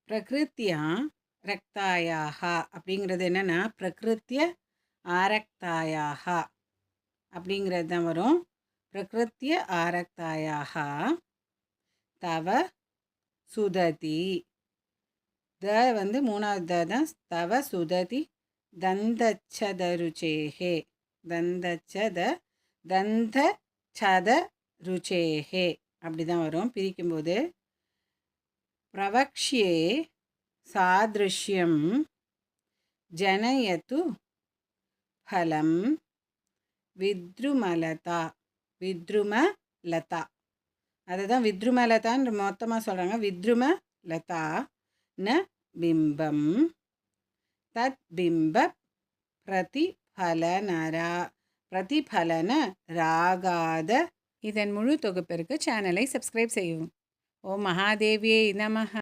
பிரகிருத்தியா ரக்தாயாக அப்படிங்கிறது என்னென்னா பிரகிருத்திய ஆரக்தாயாக அப்படிங்கிறது தான் வரும். பிரகிருத்திய ஆரக்தாயாக தவ சுததி. மூணாவது தான். தவ சுததி தந்தச்சதருச்சேகே. தந்தச்சத அப்படி தான் வரும் பிரிக்கும்போது. பிரவக்ஷ்யே சாதிருஷ்யம் ஜனயது ஃபலம் வித்ருமலதா. வித்ருமலதா அதுதான் வித்ருமலதான்னு மொத்தமாக சொல்கிறாங்க. வித்ருமலதா ந பிம்பம் தத் பிம்ப பிரதிபலன ராகாத. இதன் முழு தொகுப்பிற்கு சேனலை சப்ஸ்கிரைப் செய்யவும். ஓம் மகாதேவியே நமஹ.